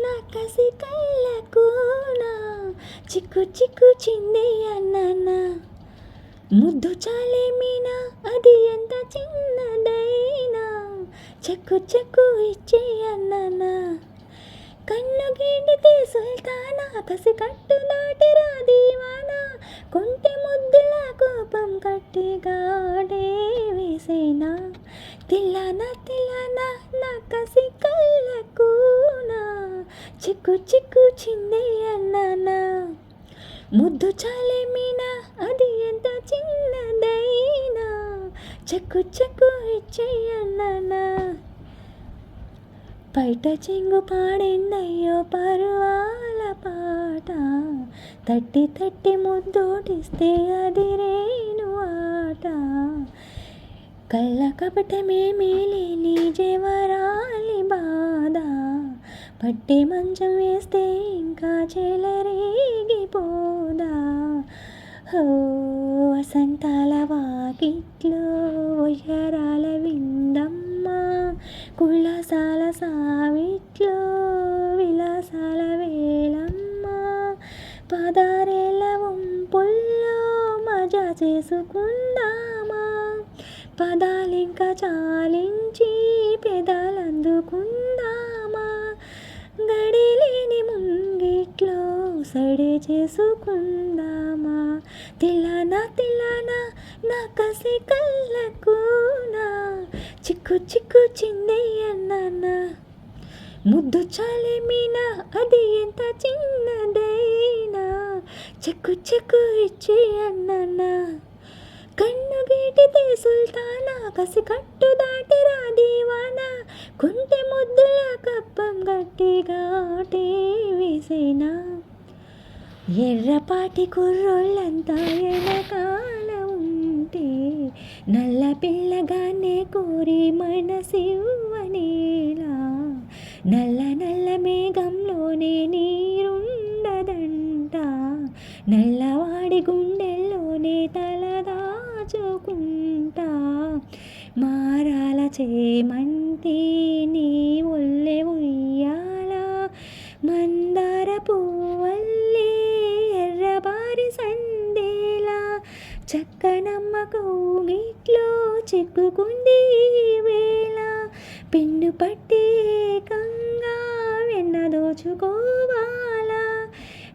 నా కసి కళ్ళకునా చిక్కు చిక్కు చింది అన్న ముద్దు చాలేమీనా అది ఎంత చిన్నదైనా చెక్కు చెక్కు ఇచ్చే అన్న కన్ను గీడితే సుల్తానా కసి కట్టు దాటి రాదీవానా కొంటె ముద్దుల కోపం కట్టిగాడే వేసేనా తిల్లానా తిల్లానా నా కసి కళ్ళకునా చిక్కు చిక్కు చిందే అన్న ముద్దు చాలేమీనా అది ఎంత చిన్నదైనా చెక్కు చెక్కు ఇచ్చే అన్న బయట చెంగు పాడిందయ్యో పరువాల పాట తట్టి తట్టి ముద్దోటిస్తే అది రేణు ఆట కళ్ళ కపటమేమీ లేని జవరాలి బాధ పట్టి మంచం వేస్తే ఇంకా చెలరేగిపోదా వసంతాల వాకిట్లో వయ్యారాల విందమ్మ కులాసాల సావిట్లో విలాసాల వేలమ్మ పదారేళ్ళ వంపుల్లో మజా చేసుకుందామా పదాలింకా చాలించి పెదాలందుకుందామా గడిలేని ముంగిట్లో సడే చేసుకుందామా తిల్లానా తిల్లానా నా కసి కళ్ళకునా చిక్కు చిక్కు చిందే అన్న ముద్దు చాలేమీనా అది ఎంత చిన్నదైనా చెక్కు చెక్కు ఇచ్చి అన్న కన్ను గీటితే సుల్తానా కసి కట్టు దాటి రాదీవానా కొంటె ముద్దుల కప్పం గట్టిగాటే వేసేనా ఎర్రపాటి కుర్రోళ్ళంతా ఎనకాల ఉంటే నల్ల పిల్లగానే కోరి మనసివ్వనేలా నల్ల నల్ల మేఘంలోనే నీరుండదంట నల్లవాడి గుండెల్లోనే తలదాచుకుంటా మారాల చేమంతి నీ ఒళ్ళె ఉయ్యాల మందార పువ్వల్లే ఎర్రబారి సందేలా చక్కనమ్మ కౌగిట్లో చిక్కుకుంది వేళ పిండు పట్టి ఏకంగా వెన్న దోచుకోవాలా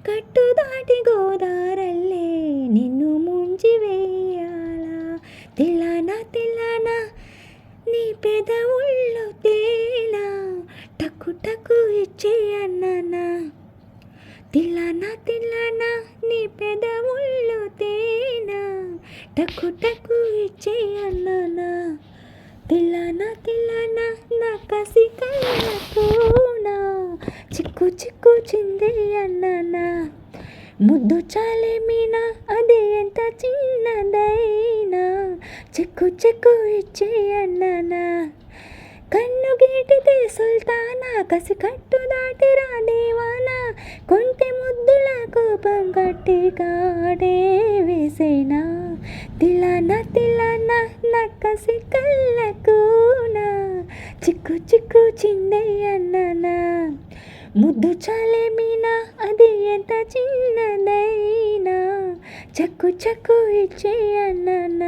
కట్టు దాటి గోదారల్లే నిన్ను ముంచి వేయాలా తిల్లానా తిల్లానా నీ పెదవుల్లో తేనా టక్కు టక్కు ఇచ్చే అన్న తిల్లానా తిల్లానా నీ పెదవుల్లో తేనా టక్కు టక్కు ఇచ్చే అన్న తిల్లానా తిల్లానా నా కసి కళ్ళకునా చిక్కు చిక్కు చిందే అన్న ముద్దు చాలేమీనా అది ఎంత చిన్నదైనా చెక్కు చెక్కు ఇచ్చే అన్న కన్ను గీటితే సుల్తానా కసి కట్టు దాటి రాదేవానా కొంటె ముద్దుల కోపం గట్టి కాడే వేసేనా తిల్లానా తిల్లానా నా కసి కళ్ళకునా చిక్కు చిక్కు చిందే అన్న ముద్దు చాలేమీనా అది ఎంత చిన్నదైనా చెక్కు చెక్కు ఇచ్చే అన్న